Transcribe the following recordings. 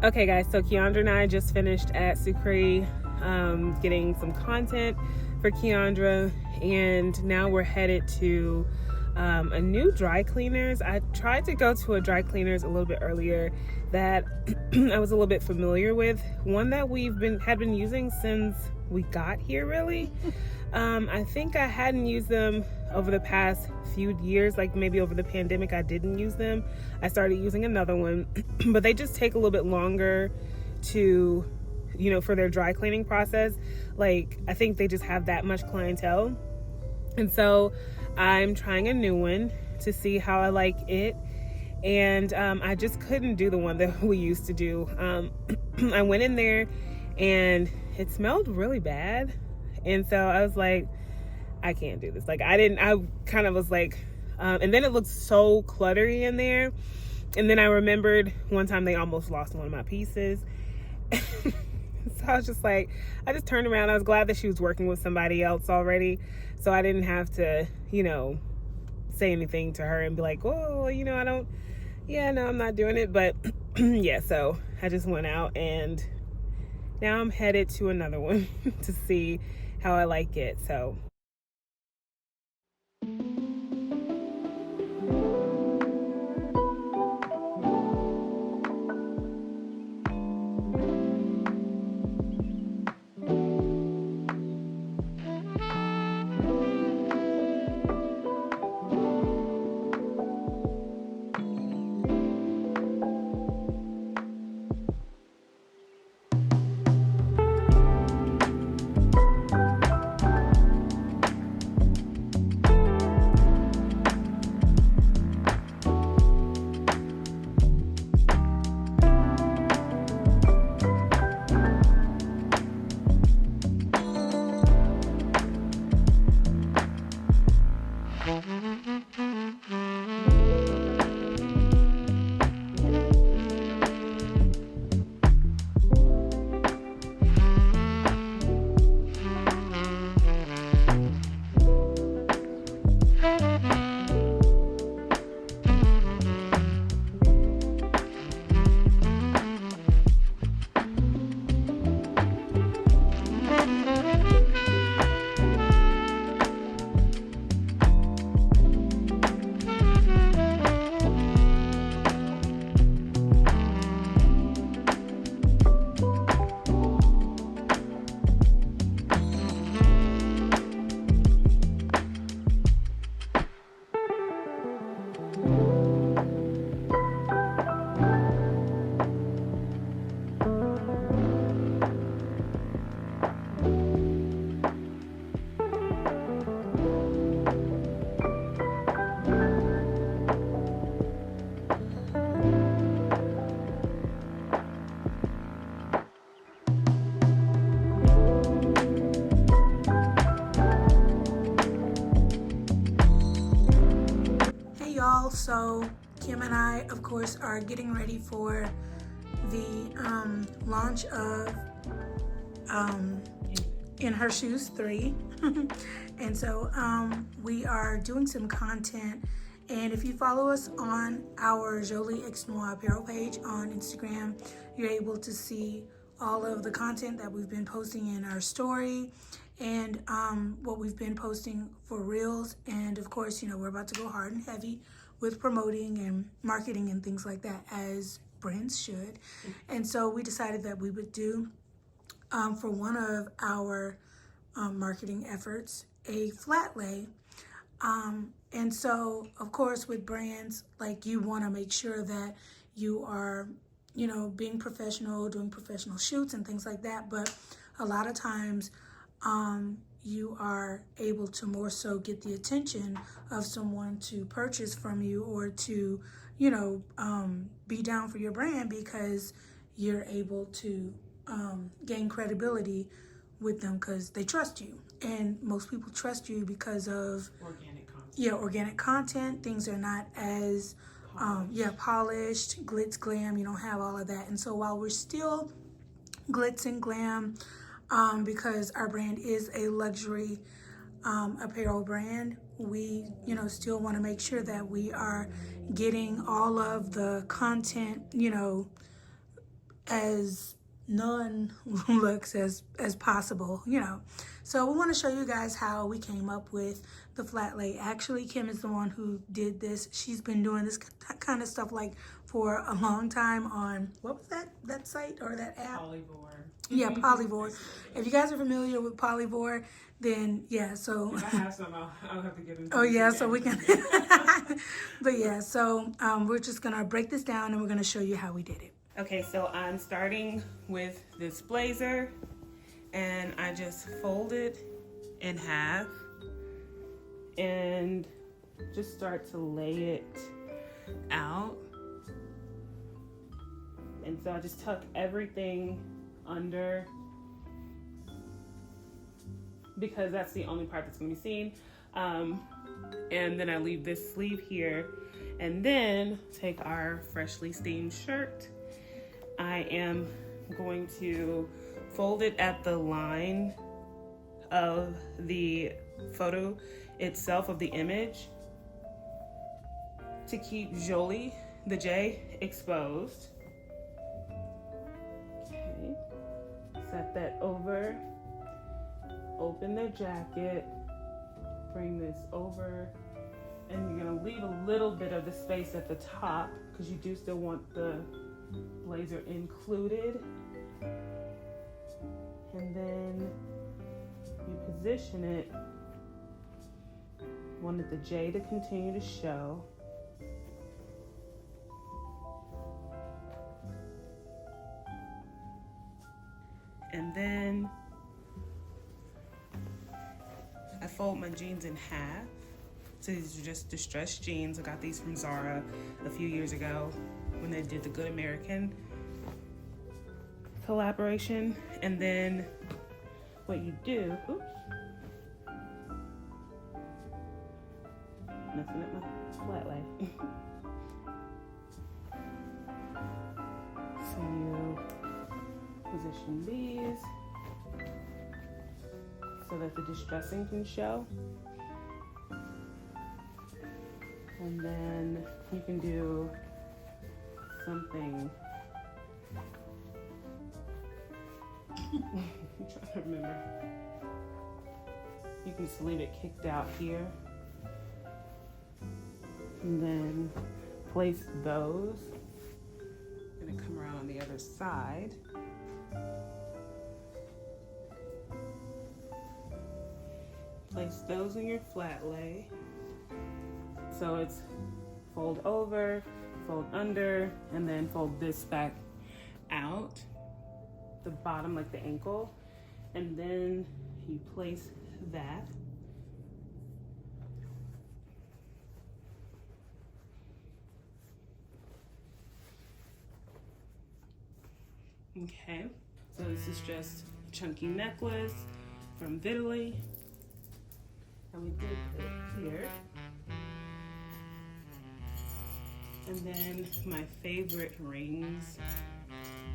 Okay guys, so Keyondra and I just finished at Sucré getting some content for Keyondra, and now we're headed to a new dry cleaners. I tried to go to a dry cleaners a little bit earlier that I was a little bit familiar with, one that had been using since we got here really. I think I hadn't used them over the past few years, like maybe over the pandemic I didn't use them. I started using another one, but they just take a little bit longer to, for their dry cleaning process. Like, I think they just have that much clientele. And so I'm trying a new one to see how I like it. And I just couldn't do the one that we used to do. I went in there and it smelled really bad. And so I was like, I can't do this. Like, I kind of was like, and then it looked so cluttery in there. And then I remembered one time they almost lost one of my pieces. So I was just like, I just turned around. I was glad that she was working with somebody else already. So I didn't have to, say anything to her and be like, oh, I'm not doing it. But yeah, so I just went out and now I'm headed to another one to see how I like it. So so Kim and I, of course, are getting ready for the launch of In Her Shoes 3. And so we are doing some content, and if you follow us on our JolieNoire apparel page on Instagram, you're able to see all of the content that we've been posting in our story and what we've been posting for reels. And of course, we're about to go hard and heavy with promoting and marketing and things like that, as brands should. And so we decided that we would do, for one of our marketing efforts, a flat lay. And so, of course, with brands, like, you want to make sure that you are, being professional, doing professional shoots and things like that. But a lot of times, you are able to more so get the attention of someone to purchase from you or to, be down for your brand, because you're able to gain credibility with them because they trust you. And most people trust you because of organic content. Things are not as polished, glitz, glam. You don't have all of that. And so while we're still glitz and glam, because our brand is a luxury apparel brand, we still want to make sure that we are getting all of the content as non-luxe as possible, you know. So we want to show you guys how we came up with the flat lay. Actually, Kim is the one who did this. She's been doing this kind of stuff like for a long time on, what was that site or that app? Polyvore. Yeah, Polyvore. If you guys are familiar with Polyvore, then yeah, so If I have some, I'll have to get into oh it yeah, again. so we can but yeah, so we're just gonna break this down and we're gonna show you how we did it. Okay, so I'm starting with this blazer, and I just fold it in half and just start to lay it out. And so I just tuck everything under, because that's the only part that's going to be seen. And then I leave this sleeve here, and then take our freshly steamed shirt. I am going to fold it at the line of the photo itself, of the image, to keep Jolie, the J, exposed. Okay, set that over, open the jacket, bring this over, and you're gonna leave a little bit of the space at the top because you do still want the blazer included. And then you position it, wanted the J to continue to show. And then I fold my jeans in half. So these are just distressed jeans. I got these from Zara a few years ago when they did the Good American collaboration. And then what you do, oops, messing up my flat lay. So you position these so that the distressing can show. And then you can do something. I'm trying to remember. You can just leave it kicked out here. And then place those. I'm gonna come around on the other side. Place those in your flat lay. So it's fold over, fold under, and then fold this back out, the bottom like the ankle, and then you place that. Okay, so this is just a chunky necklace from Italy, and we did it here. And then my favorite rings.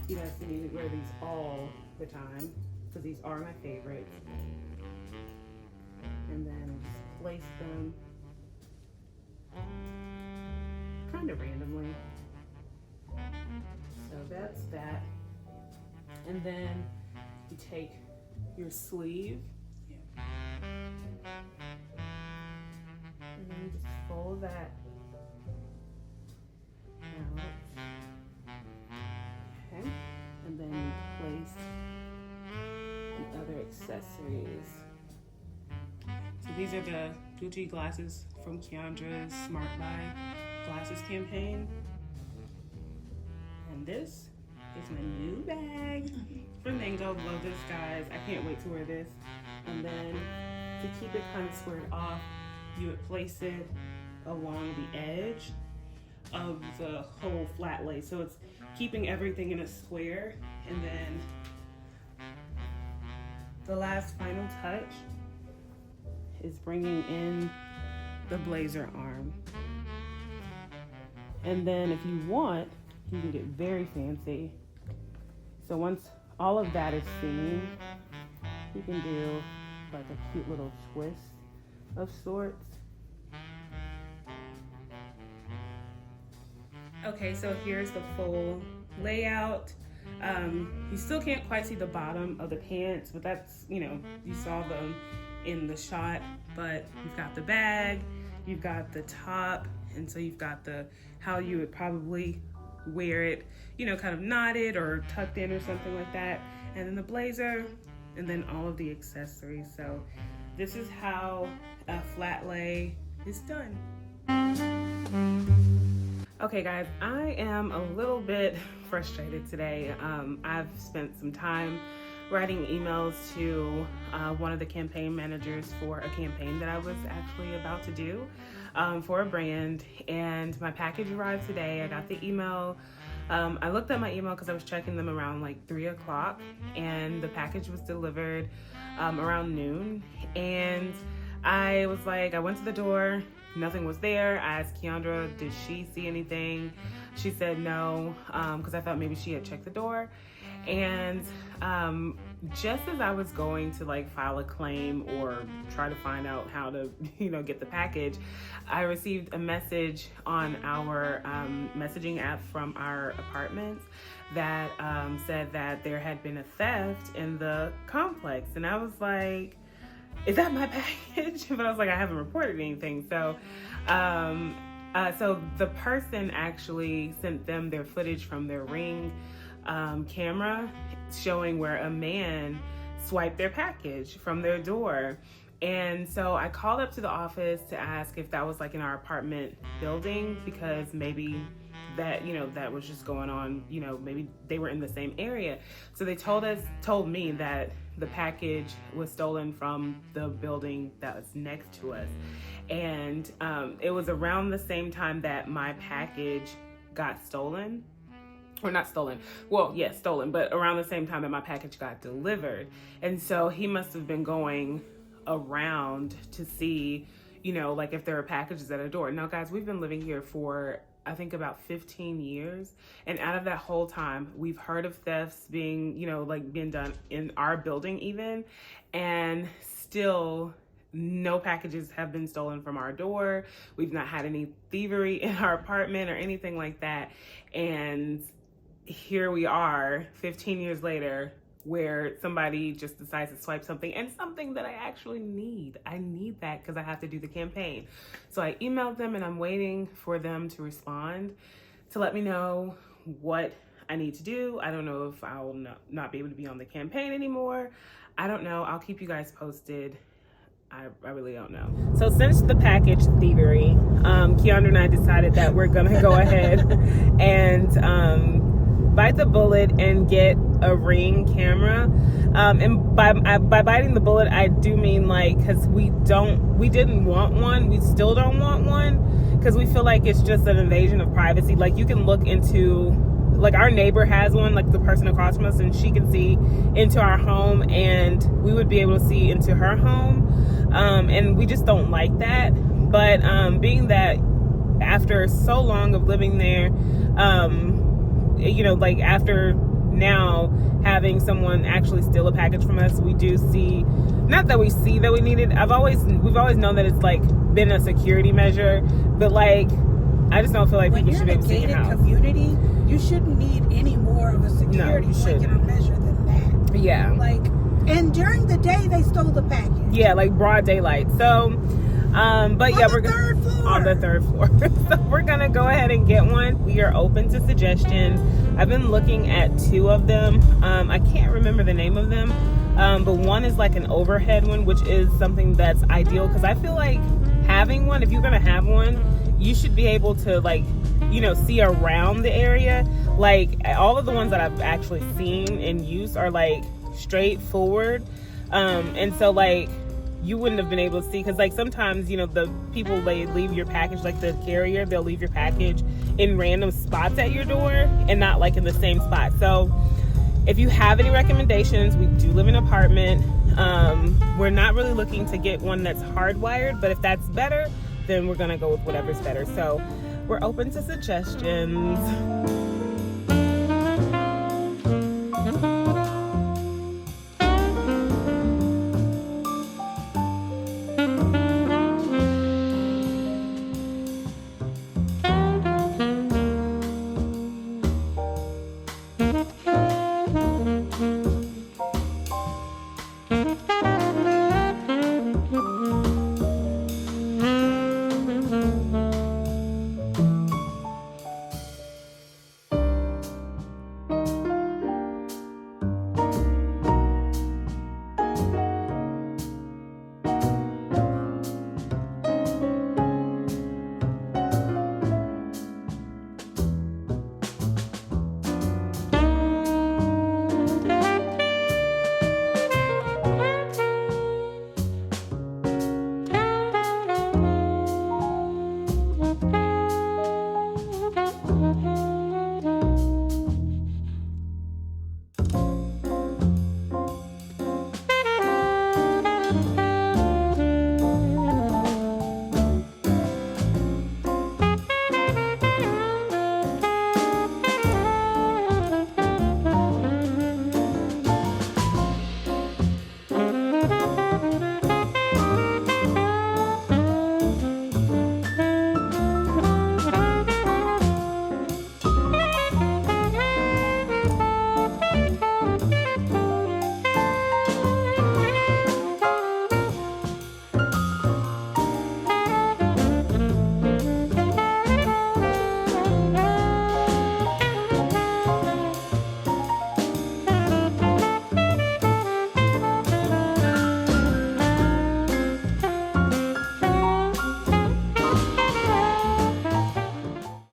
You guys see me wear these all the time because these are my favorites. And then just place them kind of randomly. So that's that. And then you take your sleeve and then you just fold that out. Okay, and then you place the other accessories. So these are the Gucci glasses from Keyondra's Smart Buy Glasses campaign. And this is my new bag from Mango. Love this, guys. I can't wait to wear this. And then to keep it kind of squared off, you would place it along the edge of the whole flat lay. So it's keeping everything in a square. And then the last final touch is bringing in the blazer arm. And then if you want, you can get very fancy. So once all of that is seen, you can do like a cute little twist of sorts. Okay, so here's the full layout. You still can't quite see the bottom of the pants, but that's, you know, you saw them in the shot. But you've got the bag, you've got the top, and so you've got the how you would probably wear it, you know, kind of knotted or tucked in or something like that, and then the blazer, and then all of the accessories. So this is how a flat lay is done. Okay guys, I am a little bit frustrated today. I've spent some time writing emails to one of the campaign managers for a campaign that I was actually about to do for a brand, and my package arrived today. I got the email. I looked at my email because I was checking them around like 3 o'clock, and the package was delivered around noon. And I was like, I went to the door, nothing was there. I asked Keyondra, did she see anything? She said no, because I thought maybe she had checked the door. And just as I was going to like file a claim or try to find out how to, you know, get the package, I received a message on our messaging app from our apartment that said that there had been a theft in the complex. And I was like, is that my package? But I was like, I haven't reported anything. So so the person actually sent them their footage from their Ring camera showing where a man swiped their package from their door. And so I called up to the office to ask if that was like in our apartment building, because maybe that, you know, that was just going on, you know, maybe they were in the same area. So they told me that the package was stolen from the building that was next to us. And it was around the same time that my package got stolen. Or not stolen, well, yes, stolen, but around the same time that my package got delivered. And so he must have been going around to see, you know, like if there are packages at a door. Now guys, we've been living here for I think about 15 years. And out of that whole time, we've heard of thefts being, you know, like being done in our building even, and still no packages have been stolen from our door. We've not had any thievery in our apartment or anything like that. And here we are 15 years later, where somebody just decides to swipe something, and something that I actually need. I need that because I have to do the campaign. So I emailed them, and I'm waiting for them to respond to let me know what I need to do. I don't know if I'll not be able to be on the campaign anymore. I don't know. I'll keep you guys posted. I really don't know. So since the package thievery, Keyondra and I decided that we're gonna go ahead and bite the bullet and get a Ring camera. And by biting the bullet, I do mean like, because we didn't want one, we still don't want one, because we feel like it's just an invasion of privacy. Like you can look into, like our neighbor has one, like the person across from us, and she can see into our home, and we would be able to see into her home. And we just don't like that. But being that after so long of living there, you know, like after now having someone actually steal a package from us, we do see, not that we see that we need it. We've always known that it's like been a security measure, but like I just don't feel like people should be able to see your house. When you're in a gated community, you shouldn't need any more of a security blanket or measure than that. Yeah. Like, and during the day they stole the package. Yeah, like broad daylight. So, but yeah, we're on the third floor. So we're gonna go ahead and get one. We are open to suggestions. I've been looking at 2 of them. I can't remember the name of them, but one is like an overhead one, which is something that's ideal, because I feel like having one, if you're gonna have one, you should be able to, like, you know, see around the area. Like all of the ones that I've actually seen in use are like straightforward, and so like you wouldn't have been able to see, because like sometimes, you know, the people, they leave your package, like the carrier, they'll leave your package in random spots at your door and not like in the same spot. So if you have any recommendations, we do live in an apartment. We're not really looking to get one that's hardwired, but if that's better, then we're gonna go with whatever's better. So we're open to suggestions.